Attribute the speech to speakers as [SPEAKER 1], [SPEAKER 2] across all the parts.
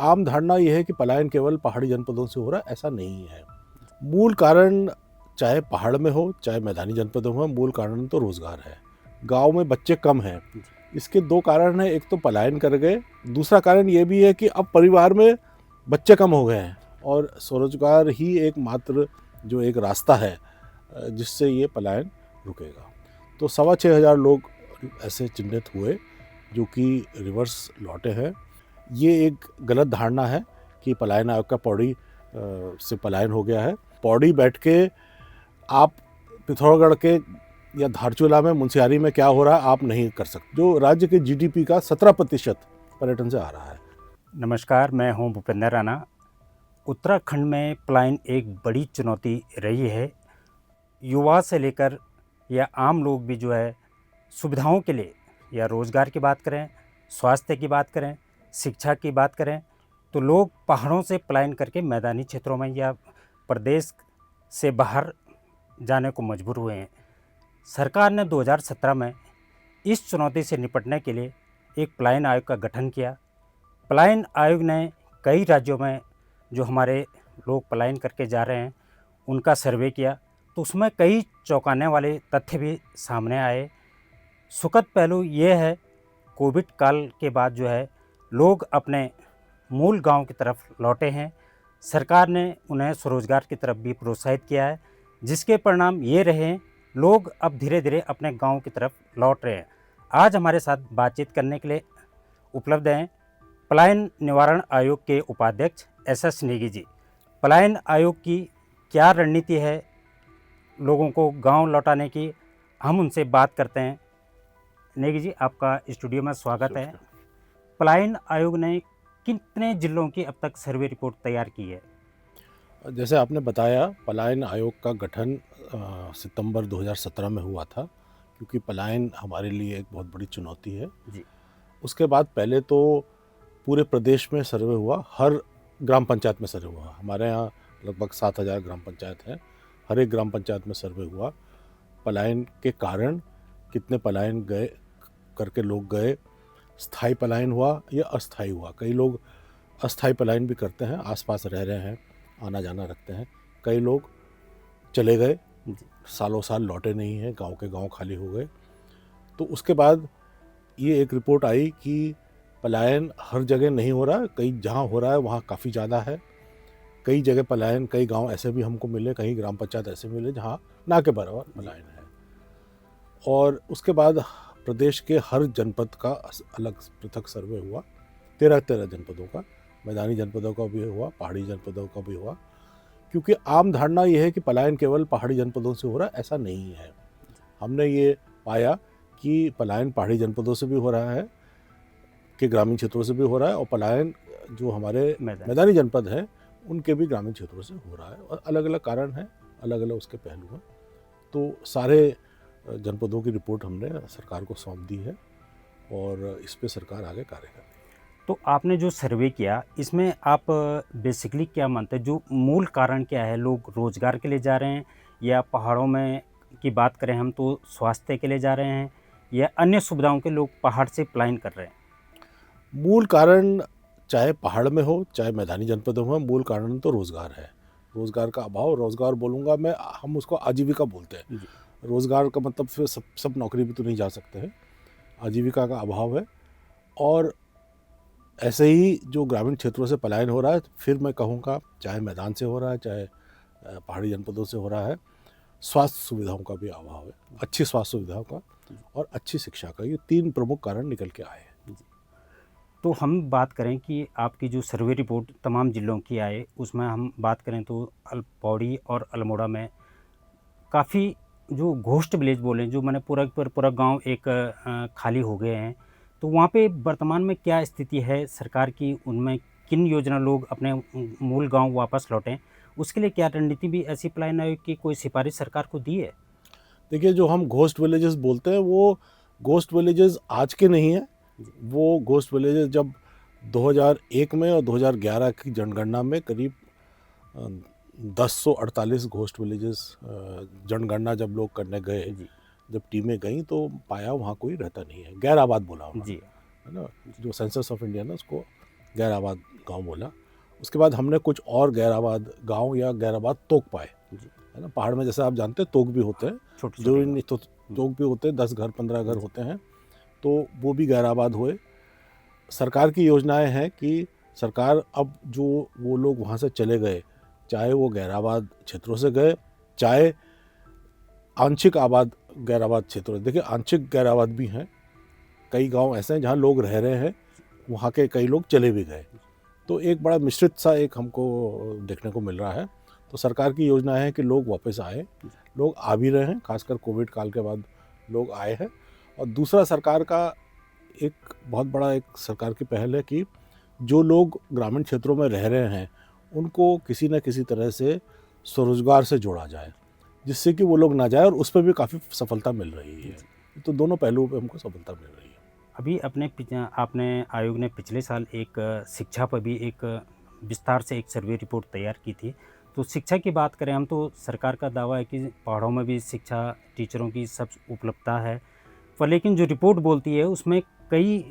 [SPEAKER 1] आम धारणा यह है कि पलायन केवल पहाड़ी जनपदों से हो रहा है, ऐसा नहीं है। मूल कारण चाहे पहाड़ में हो चाहे मैदानी जनपदों में, मूल कारण तो रोजगार है। गांव में बच्चे कम हैं, इसके दो कारण हैं। एक तो पलायन कर गए, दूसरा कारण ये भी है कि अब परिवार में बच्चे कम हो गए हैं और स्वरोजगार ही एकमात्र जो एक रास्ता है जिससे ये पलायन रुकेगा। तो 6,500 लोग ऐसे चिन्हित हुए जो कि रिवर्स लौटे हैं। ये एक गलत धारणा है कि पलायन आयोग का पौड़ी से पलायन हो गया है। पौड़ी बैठ के आप पिथौरागढ़ के या धारचूला में, मुंशियारी में क्या हो रहा है आप नहीं कर सकते। जो राज्य के जीडीपी का 17% पर्यटन से आ रहा है।
[SPEAKER 2] नमस्कार, मैं हूं भूपेंद्र राणा। उत्तराखंड में पलायन एक बड़ी चुनौती रही है। युवा से लेकर या आम लोग भी जो है सुविधाओं के लिए, या रोज़गार की बात करें, स्वास्थ्य की बात करें, शिक्षा की बात करें, तो लोग पहाड़ों से पलायन करके मैदानी क्षेत्रों में या प्रदेश से बाहर जाने को मजबूर हुए हैं। सरकार ने 2017 में इस चुनौती से निपटने के लिए एक पलायन आयोग का गठन किया। पलायन आयोग ने कई राज्यों में जो हमारे लोग पलायन करके जा रहे हैं उनका सर्वे किया, तो उसमें कई चौंकाने वाले तथ्य भी सामने आए। सुखद पहलू ये है, कोविड काल के बाद जो है लोग अपने मूल गांव की तरफ लौटे हैं। सरकार ने उन्हें स्वरोजगार की तरफ भी प्रोत्साहित किया है, जिसके परिणाम ये रहे हैं लोग अब धीरे धीरे अपने गांव की तरफ लौट रहे हैं। आज हमारे साथ बातचीत करने के लिए उपलब्ध हैं पलायन निवारण आयोग के उपाध्यक्ष SS नेगी जी। पलायन आयोग की क्या रणनीति है लोगों को गांव लौटाने की, हम उनसे बात करते हैं। नेगी जी, आपका स्टूडियो में स्वागत है। पलायन आयोग ने कितने जिलों की अब तक सर्वे रिपोर्ट तैयार की है?
[SPEAKER 1] जैसे आपने बताया, पलायन आयोग का गठन सितंबर 2017 में हुआ था, क्योंकि पलायन हमारे लिए एक बहुत बड़ी चुनौती है
[SPEAKER 2] जी।
[SPEAKER 1] उसके बाद पहले तो पूरे प्रदेश में सर्वे हुआ, हर ग्राम पंचायत में सर्वे हुआ। हमारे यहाँ लगभग 7,000 ग्राम पंचायत हैं, हर एक ग्राम पंचायत में सर्वे हुआ। पलायन के कारण कितने पलायन गए करके लोग गए, स्थायी पलायन हुआ या अस्थायी हुआ। कई लोग अस्थायी पलायन भी करते हैं, आसपास रह रहे हैं, आना जाना रखते हैं। कई लोग चले गए, सालों साल लौटे नहीं हैं, गांव के गांव खाली हो गए। तो उसके बाद ये एक रिपोर्ट आई कि पलायन हर जगह नहीं हो रहा है, कई जहाँ हो रहा है वहाँ काफ़ी ज़्यादा है। कई जगह पलायन, कई गांव ऐसे भी हमको मिले, कई ग्राम पंचायत ऐसे मिले जहाँ ना के बराबर पलायन है। और उसके बाद प्रदेश के हर जनपद का अलग पृथक सर्वे हुआ, 13 जनपदों का, मैदानी जनपदों का भी हुआ, पहाड़ी जनपदों का भी हुआ। क्योंकि आम धारणा ये है कि पलायन केवल पहाड़ी जनपदों से हो रहा है, ऐसा नहीं है। हमने ये पाया कि पलायन पहाड़ी जनपदों से भी हो रहा है, के ग्रामीण क्षेत्रों से भी हो रहा है, और पलायन जो हमारे मैदानी जनपद हैं उनके भी ग्रामीण क्षेत्रों से हो रहा है। और अलग अलग कारण हैं, अलग अलग उसके पहलू हैं। तो सारे जनपदों की रिपोर्ट हमने सरकार को सौंप दी है और इस पे सरकार आगे कार्य कर रही है।
[SPEAKER 2] तो आपने जो सर्वे किया, इसमें आप बेसिकली क्या मानते हैं, जो मूल कारण क्या है? लोग रोज़गार के लिए जा रहे हैं, या पहाड़ों में की बात करें हम तो स्वास्थ्य के लिए जा रहे हैं, या अन्य सुविधाओं के लोग पहाड़ से पलायन कर रहे हैं?
[SPEAKER 1] मूल कारण चाहे पहाड़ में हो चाहे मैदानी जनपदों में, मूल कारण तो रोज़गार है। रोज़गार का अभाव, रोज़गार बोलूँगा मैं, हम उसको आजीविका बोलते हैं। रोज़गार का मतलब फिर सब नौकरी भी तो नहीं जा सकते हैं, आजीविका का अभाव है। और ऐसे ही जो ग्रामीण क्षेत्रों से पलायन हो रहा है, फिर मैं कहूँगा चाहे मैदान से हो रहा है चाहे पहाड़ी जनपदों से हो रहा है, स्वास्थ्य सुविधाओं का भी अभाव है, अच्छी स्वास्थ्य सुविधाओं का और अच्छी शिक्षा का। ये 3 प्रमुख कारण निकल के आए हैं।
[SPEAKER 2] तो हम बात करें कि आपकी जो सर्वे रिपोर्ट तमाम ज़िलों की आए, उसमें हम बात करें तो पौड़ी और अल्मोड़ा में काफ़ी जो घोस्ट विलेज बोलें, जो मैंने पूरा गांव एक खाली हो गए हैं, तो वहाँ पे वर्तमान में क्या स्थिति है सरकार की? उनमें किन योजना लोग अपने मूल गांव वापस लौटें, उसके लिए क्या रणनीति भी ऐसी पलायन आयोग की कोई सिफारिश सरकार को दी है?
[SPEAKER 1] देखिए, जो हम घोस्ट विलेजेस बोलते हैं वो घोस्ट विलेजेस आज के नहीं हैं। वो घोस्ट विलेजेस जब 2001 में और 2011 की जनगणना में करीब 1048 घोस्ट विलेजेस जनगणना जब लोग करने गए, जब टीमें गई तो पाया वहाँ कोई रहता नहीं है, गैर आबाद बोला उन्होंने, है ना। जो सेंसस ऑफ इंडिया ना उसको गैर आबाद गांव बोला। उसके बाद हमने कुछ और गैर आबाद गांव या गैर आबाद तोक पाए,
[SPEAKER 2] जी।
[SPEAKER 1] है ना। पहाड़ में जैसे आप जानते हैं तोक भी होते हैं,
[SPEAKER 2] छोटे
[SPEAKER 1] जो
[SPEAKER 2] छोटे
[SPEAKER 1] नहीं तो तोक भी होते हैं, 10 घर 15 घर
[SPEAKER 2] जी।
[SPEAKER 1] होते हैं, तो वो भी गैर आबाद हुए। सरकार की योजनाएं हैं कि सरकार अब जो वो लोग वहाँ से चले गए, चाहे वो गैर आबाद क्षेत्रों से गए, चाहे आंशिक आबाद गैर आबाद क्षेत्रों से। देखिए आंशिक गैर आबाद भी हैं, कई गांव ऐसे हैं जहाँ लोग रह रहे हैं, वहाँ के कई लोग चले भी गए, तो एक बड़ा मिश्रित सा एक हमको देखने को मिल रहा है। तो सरकार की योजना है कि लोग वापस आए, लोग आ भी रहे हैं, खासकर कोविड काल के बाद लोग आए हैं। और दूसरा सरकार का एक बहुत बड़ा एक सरकार की पहल है कि जो लोग ग्रामीण क्षेत्रों में रह रहे हैं उनको किसी न किसी तरह से स्वरोजगार से जोड़ा जाए, जिससे कि वो लोग ना जाए, और उस पर भी काफ़ी सफलता मिल रही है। तो दोनों पहलुओं पे हमको सफलता मिल रही है।
[SPEAKER 2] अभी आपने आयोग ने पिछले साल एक शिक्षा पर भी एक विस्तार से एक सर्वे रिपोर्ट तैयार की थी। तो शिक्षा की बात करें हम, तो सरकार का दावा है कि पहाड़ों में भी शिक्षा, टीचरों की सब उपलब्धता है, पर लेकिन जो रिपोर्ट बोलती है उसमें कई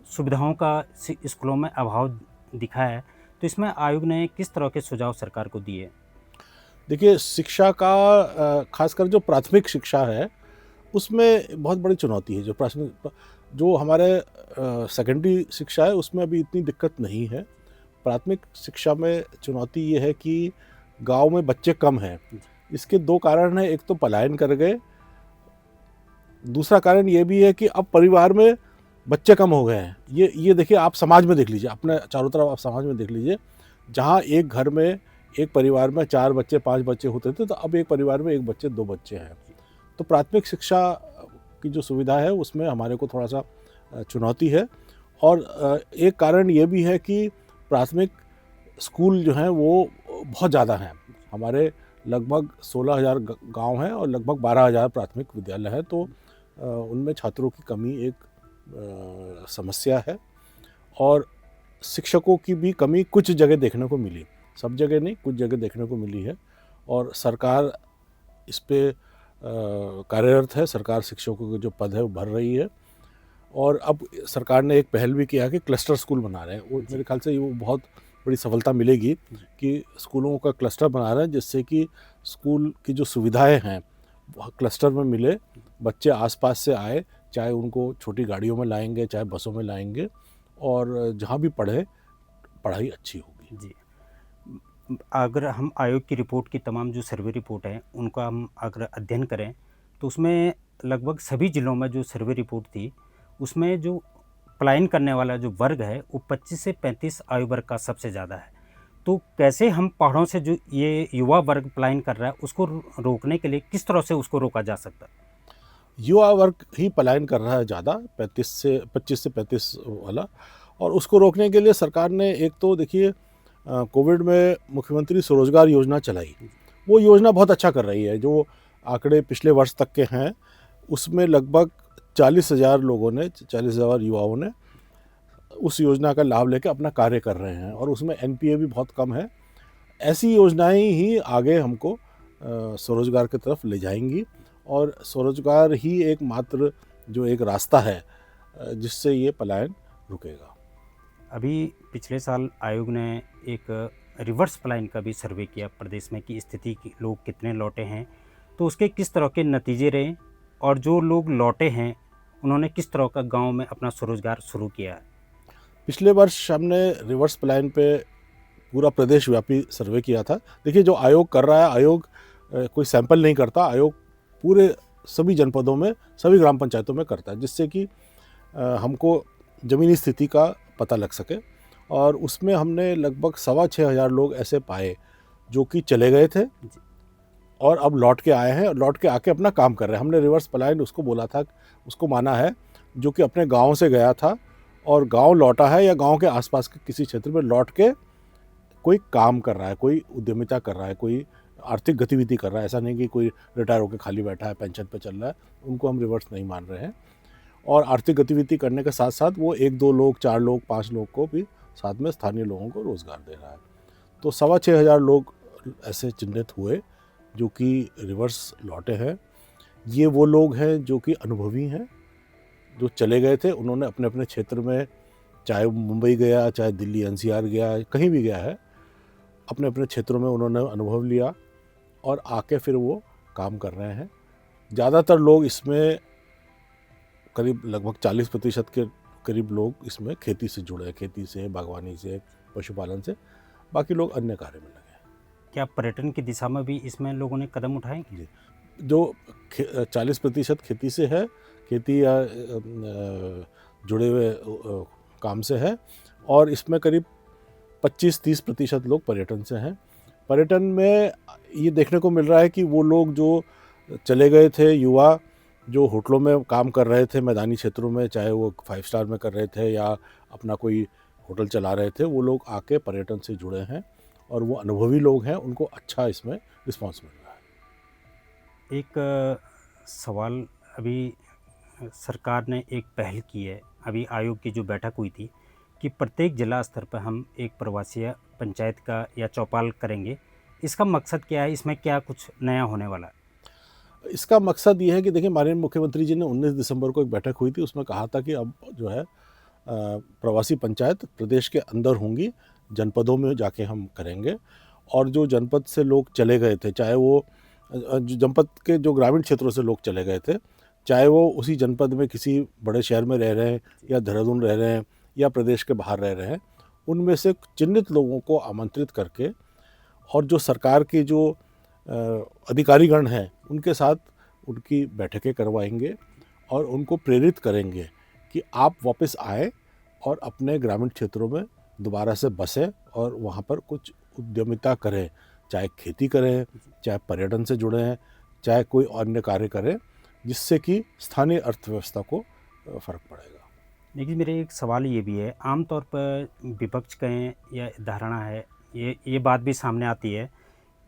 [SPEAKER 2] सुविधाओं का स्कूलों में अभाव दिखा है। तो इसमें आयोग ने किस तरह के सुझाव सरकार को दिए?
[SPEAKER 1] देखिए शिक्षा का खासकर जो प्राथमिक शिक्षा है उसमें बहुत बड़ी चुनौती है। जो हमारे सेकेंडरी शिक्षा है उसमें अभी इतनी दिक्कत नहीं है। प्राथमिक शिक्षा में चुनौती ये है कि गांव में बच्चे कम हैं। इसके दो कारण हैं, एक तो पलायन कर गए, दूसरा कारण ये भी है कि अब परिवार में बच्चे कम हो गए हैं। ये देखिए, आप समाज में देख लीजिए, अपने चारों तरफ आप समाज में देख लीजिए, जहाँ एक घर में एक परिवार में 4 बच्चे 5 बच्चे होते थे, तो अब एक परिवार में 1 बच्चे 2 बच्चे हैं। तो प्राथमिक शिक्षा की जो सुविधा है उसमें हमारे को थोड़ा सा चुनौती है। और एक कारण ये भी है कि प्राथमिक स्कूल जो हैं वो बहुत ज़्यादा हैं। हमारे लगभग 16,000 गांव हैं और लगभग 12,000 प्राथमिक विद्यालय हैं, तो उनमें छात्रों की कमी एक समस्या है। और शिक्षकों की भी कमी कुछ जगह देखने को मिली, सब जगह नहीं, कुछ जगह देखने को मिली है। और सरकार इस पे कार्यरत है। सरकार शिक्षकों के जो पद है वो भर रही है। और अब सरकार ने एक पहल भी किया कि क्लस्टर स्कूल बना रहे हैं। वो मेरे ख्याल से वो बहुत बड़ी सफलता मिलेगी कि स्कूलों का क्लस्टर बना रहे हैं, जिससे कि स्कूल की जो सुविधाएं हैं क्लस्टर में मिले, बच्चे आसपास से आए, चाहे उनको छोटी गाड़ियों में लाएंगे चाहे बसों में लाएंगे, और जहाँ भी पढ़ाई अच्छी होगी।
[SPEAKER 2] जी। अगर हम आयोग की रिपोर्ट की तमाम जो सर्वे रिपोर्ट है उनका हम अगर अध्ययन करें, तो उसमें लगभग सभी ज़िलों में जो सर्वे रिपोर्ट थी उसमें जो पलायन करने वाला जो वर्ग है वो 25 से 35 आयु वर्ग का सबसे ज़्यादा है। तो कैसे हम पहाड़ों से जो ये युवा वर्ग पलायन कर रहा है उसको रोकने के लिए किस तरह से उसको रोका जा सकता है?
[SPEAKER 1] युवा वर्ग ही पलायन कर रहा है ज़्यादा, 25 से 35 वाला। और उसको रोकने के लिए सरकार ने एक तो देखिए कोविड में मुख्यमंत्री स्वरोजगार योजना चलाई। वो योजना बहुत अच्छा कर रही है। जो आंकड़े पिछले वर्ष तक के हैं उसमें लगभग 40,000 लोगों ने, 40,000 युवाओं ने उस योजना का लाभ लेकर अपना कार्य कर रहे हैं, और उसमें एनपीए भी बहुत कम है। ऐसी योजनाएं ही आगे हमको स्वरोजगार की तरफ ले जाएंगी, और स्वरोजगार ही एकमात्र जो एक रास्ता है जिससे ये पलायन रुकेगा।
[SPEAKER 2] अभी पिछले साल आयोग ने एक रिवर्स पलायन का भी सर्वे किया प्रदेश में कि स्थिति लोग कितने लौटे हैं, तो उसके किस तरह के नतीजे रहे, और जो लोग लौटे हैं उन्होंने किस तरह का गांव में अपना स्वरोजगार शुरू किया है?
[SPEAKER 1] पिछले वर्ष हमने रिवर्स पलायन पे पूरा प्रदेश व्यापी सर्वे किया था। देखिए जो आयोग कर रहा है, आयोग कोई सैंपल नहीं करता, आयोग पूरे सभी जनपदों में सभी ग्राम पंचायतों में करता है, जिससे कि हमको ज़मीनी स्थिति का पता लग सके। और उसमें हमने लगभग 6,500 लोग ऐसे पाए जो कि चले गए थे और अब लौट के आए हैं, और लौट के आके अपना काम कर रहे हैं। हमने रिवर्स पलायन उसको बोला था, उसको माना है, जो कि अपने गांव से गया था और गांव लौटा है, या गांव के आसपास के किसी क्षेत्र में लौट के कोई काम कर रहा है, कोई उद्यमिता कर रहा है, कोई आर्थिक गतिविधि कर रहा है। ऐसा नहीं कि कोई रिटायर होकर खाली बैठा है, पेंशन पे चल रहा है, उनको हम रिवर्स नहीं मान रहे हैं। और आर्थिक गतिविधि करने के साथ साथ वो 1-2 लोग, 4 लोग, 5 लोग को भी साथ में स्थानीय लोगों को रोज़गार दे रहा है। तो 6,500 लोग ऐसे चिन्हित हुए जो कि रिवर्स लौटे हैं। ये वो लोग हैं जो कि अनुभवी हैं, जो चले गए थे, उन्होंने अपने अपने क्षेत्र में चाहे वो मुंबई गया, चाहे दिल्ली एनसीआर गया, कहीं भी गया है, अपने अपने क्षेत्रों में उन्होंने अनुभव लिया और आके फिर वो काम कर रहे हैं। ज़्यादातर लोग इसमें करीब लगभग 40% के करीब लोग इसमें खेती से जुड़े हैं, खेती से, बागवानी से, पशुपालन से, बाकी लोग अन्य कार्य में लगे हैं।
[SPEAKER 2] क्या पर्यटन की दिशा में भी इसमें लोगों ने कदम उठाए?
[SPEAKER 1] जी, जो 40% खेती से है, खेती या जुड़े हुए काम से है, और इसमें करीब 25-30% लोग पर्यटन से हैं। पर्यटन में ये देखने को मिल रहा है कि वो लोग जो चले गए थे, युवा जो होटलों में काम कर रहे थे मैदानी क्षेत्रों में, चाहे वो 5 स्टार में कर रहे थे या अपना कोई होटल चला रहे थे, वो लोग आके पर्यटन से जुड़े हैं और वो अनुभवी लोग हैं, उनको अच्छा इसमें रिस्पॉन्स मिल रहा है।
[SPEAKER 2] एक सवाल, अभी सरकार ने एक पहल की है, अभी आयोग की जो बैठक हुई थी कि प्रत्येक जिला स्तर पर हम एक प्रवासी पंचायत का या चौपाल करेंगे। इसका मकसद क्या है? इसमें क्या कुछ नया होने वाला है?
[SPEAKER 1] इसका मकसद ये है कि देखिए, माननीय मुख्यमंत्री जी ने 19 दिसंबर को एक बैठक हुई थी, उसमें कहा था कि अब जो है प्रवासी पंचायत प्रदेश के अंदर होंगी, जनपदों में जाके हम करेंगे, और जो जनपद से लोग चले गए थे, चाहे वो जो जनपद के जो ग्रामीण क्षेत्रों से लोग चले गए थे, चाहे वो उसी जनपद में किसी बड़े शहर में रह रहे हैं या देहरादून रह रहे हैं या प्रदेश के बाहर रह रहे हैं, उनमें से चिन्हित लोगों को आमंत्रित करके और जो सरकार के जो अधिकारीगण हैं उनके साथ उनकी बैठकें करवाएंगे और उनको प्रेरित करेंगे कि आप वापस आएँ और अपने ग्रामीण क्षेत्रों में दोबारा से बसें और वहाँ पर कुछ उद्यमिता करें, चाहे खेती करें, चाहे पर्यटन से जुड़े हैं, चाहे कोई अन्य कार्य करें, जिससे कि स्थानीय अर्थव्यवस्था को फ़र्क पड़ेगा।
[SPEAKER 2] लेकिन मेरे एक सवाल ये भी है, आमतौर पर विपक्ष कहें या धारणा है, ये बात भी सामने आती है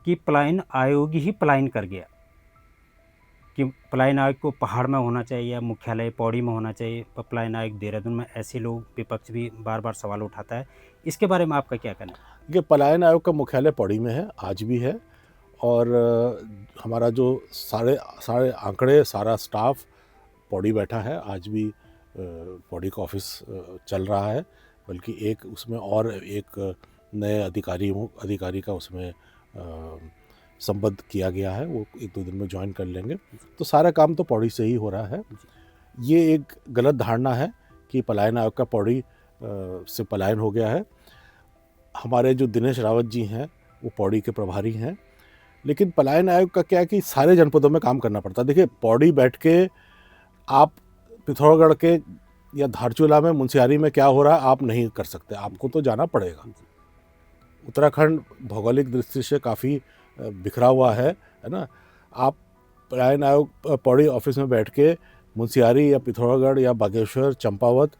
[SPEAKER 2] कि पलायन आयोग ही पलायन कर गया, कि पलायन आयोग को पहाड़ में होना चाहिए या मुख्यालय पौड़ी में होना चाहिए, पर पलायन आयोग देहरादून में, ऐसे लोग विपक्ष भी बार बार सवाल उठाता है। इसके बारे में आपका क्या कहना है?
[SPEAKER 1] देखिए, पलायन आयोग का मुख्यालय पौड़ी में है, आज भी है, और हमारा जो सारे सारे आंकड़े, सारा स्टाफ पौड़ी बैठा है, आज भी पौड़ी का ऑफिस चल रहा है, बल्कि एक उसमें और एक नए अधिकारी का उसमें संबद्ध किया गया है, वो 1-2 दिन में ज्वाइन कर लेंगे, तो सारा काम तो पौड़ी से ही हो रहा है। ये एक गलत धारणा है कि पलायन आयोग का पौड़ी से पलायन हो गया है। हमारे जो दिनेश रावत जी हैं वो पौड़ी के प्रभारी हैं, लेकिन पलायन आयोग का क्या है कि सारे जनपदों में काम करना पड़ता है। देखिए, पौड़ी बैठ के आप पिथौरागढ़ के या धारचूला में, मुंशियारी में क्या हो रहा है आप नहीं कर सकते, आपको तो जाना पड़ेगा। उत्तराखंड भौगोलिक दृष्टि से काफ़ी बिखरा हुआ है ना। आप पलायन आयोग पौड़ी ऑफिस में बैठ के मुंशियारी या पिथौरागढ़ या बागेश्वर, चंपावत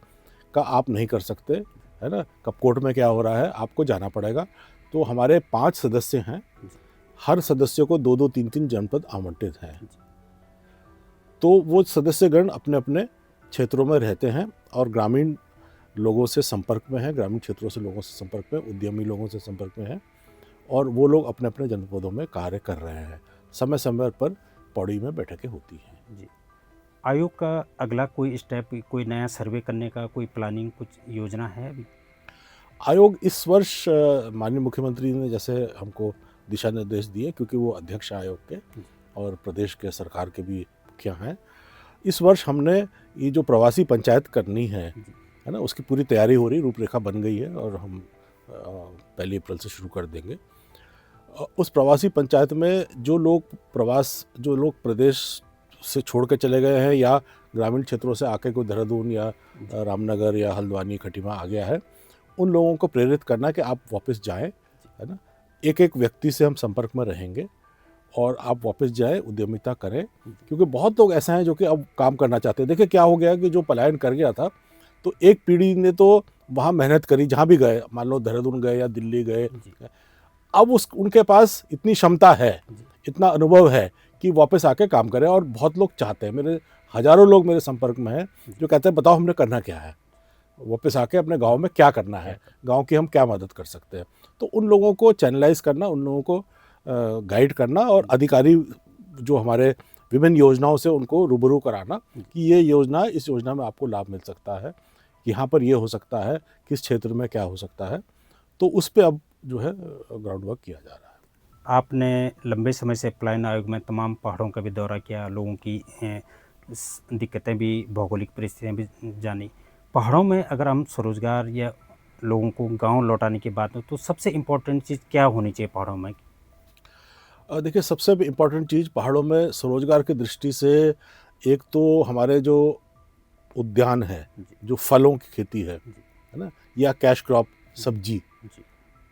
[SPEAKER 1] का आप नहीं कर सकते, है ना। कपकोट में क्या हो रहा है आपको जाना पड़ेगा। तो हमारे 5 सदस्य हैं, हर सदस्य को 2-2, 3-3 जनपद आवंटित हैं। तो वो सदस्यगण अपने अपने क्षेत्रों में रहते हैं और ग्रामीण लोगों से संपर्क में हैं, ग्रामीण क्षेत्रों से लोगों से संपर्क में, उद्यमी लोगों से संपर्क में हैं, और वो लोग अपने अपने जनपदों में कार्य कर रहे हैं। समय समय पर पौड़ी में बैठकें होती हैं।
[SPEAKER 2] जी, आयोग का अगला कोई स्टेप, कोई नया सर्वे करने का कोई प्लानिंग, कुछ योजना है अभी?
[SPEAKER 1] आयोग इस वर्ष माननीय मुख्यमंत्री ने जैसे हमको दिशा निर्देश दिए, क्योंकि वो अध्यक्ष आयोग के और प्रदेश के सरकार के भी मुखिया हैं, इस वर्ष हमने ये जो प्रवासी पंचायत करनी है ना, उसकी पूरी तैयारी हो रही, रूपरेखा बन गई है और हम 1 अप्रैल से शुरू कर देंगे। उस प्रवासी पंचायत में जो लोग प्रदेश से छोड़ के चले गए हैं या ग्रामीण क्षेत्रों से आके कोई देहरादून या रामनगर या हल्द्वानी, खटीमा आ गया है, उन लोगों को प्रेरित करना कि आप वापस जाएं, है ना। एक एक व्यक्ति से हम संपर्क में रहेंगे और आप वापस जाएं, उद्यमिता करें, क्योंकि बहुत लोग ऐसे हैं जो कि अब काम करना चाहते हैं। देखिए, क्या हो गया कि जो पलायन कर गया था, तो एक पीढ़ी ने तो वहाँ मेहनत करी, जहाँ भी गए, मान लो देहरादून गए या दिल्ली गए, अब उनके पास इतनी क्षमता है, इतना अनुभव है कि वापस आके काम करें, और बहुत लोग चाहते हैं। मेरे हज़ारों लोग मेरे संपर्क में हैं जो कहते हैं बताओ हमने करना क्या है, वापस आके अपने गांव में क्या करना है, गांव की हम क्या मदद कर सकते हैं। तो उन लोगों को चैनलाइज करना, उन लोगों को गाइड करना, और अधिकारी जो हमारे विभिन्न योजनाओं से उनको रूबरू कराना कि ये योजना, इस योजना में आपको लाभ मिल सकता है, कि यहाँ पर ये हो सकता है, किस क्षेत्र में क्या हो सकता है, तो उस पे अब जो है ग्राउंड वर्क किया जा रहा है।
[SPEAKER 2] आपने लंबे समय से पलायन आयोग में तमाम पहाड़ों का भी दौरा किया, लोगों की दिक्कतें भी, भौगोलिक परिस्थितियाँ भी जानी। पहाड़ों में अगर हम स्वरोजगार या लोगों को गांव लौटाने की बात हो तो सबसे इम्पोर्टेंट चीज़ क्या होनी चाहिए पहाड़ों में?
[SPEAKER 1] देखिए, सबसे इम्पोर्टेंट चीज़ पहाड़ों में स्वरोजगार की दृष्टि से एक तो हमारे जो उद्यान है,
[SPEAKER 2] जी।
[SPEAKER 1] जो फलों की खेती है
[SPEAKER 2] जी।
[SPEAKER 1] ना, या कैश क्रॉप सब्जी,
[SPEAKER 2] जी।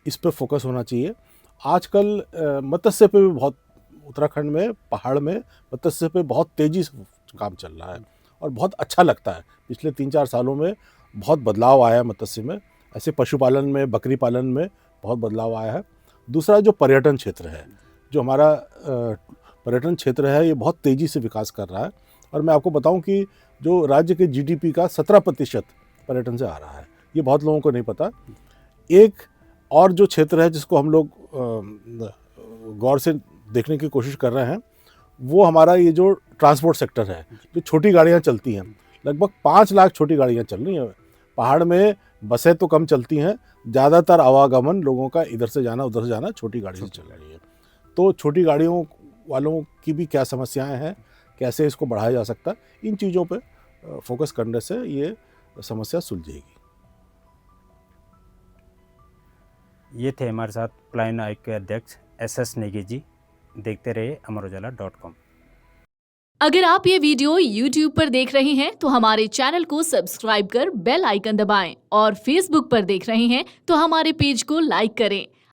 [SPEAKER 1] इस पे फोकस होना चाहिए। आजकल मत्स्य पे भी बहुत, उत्तराखंड में पहाड़ में मत्स्य पे बहुत तेज़ी से काम चल रहा है और बहुत अच्छा लगता है। पिछले 3-4 सालों में बहुत बदलाव आया है मत्स्य में, ऐसे पशुपालन में, बकरी पालन में बहुत बदलाव आया है। दूसरा जो पर्यटन क्षेत्र है, जो हमारा पर्यटन क्षेत्र है, ये बहुत तेज़ी से विकास कर रहा है और मैं आपको बताऊं कि जो राज्य के जीडीपी का 17% पर्यटन से आ रहा है, ये बहुत लोगों को नहीं पता। एक और जो क्षेत्र है जिसको हम लोग गौर से देखने की कोशिश कर रहे हैं, वो हमारा ये जो ट्रांसपोर्ट सेक्टर है, जो छोटी गाड़ियाँ चलती हैं, लगभग 5 लाख छोटी गाड़ियाँ चल रही हैं। पहाड़ में बसें तो कम चलती हैं, ज़्यादातर आवागमन लोगों का इधर से जाना उधर से जाना छोटी गाड़ी से चल रही है। तो छोटी गाड़ियों वालों की भी क्या समस्याएं हैं, कैसे इसको बढ़ाया जा सकता है, इन चीज़ों पे फोकस करने से ये समस्या सुलझेगी।
[SPEAKER 2] ये थे हमारे साथ पलायन आयोग के अध्यक्ष SS नेगी जी। देखते रहिए अमरउजाला.com।
[SPEAKER 3] अगर आप ये वीडियो YouTube पर देख रहे हैं तो हमारे चैनल को सब्सक्राइब कर बेल आइकन दबाएं और Facebook पर देख रहे हैं तो हमारे पेज को लाइक करें।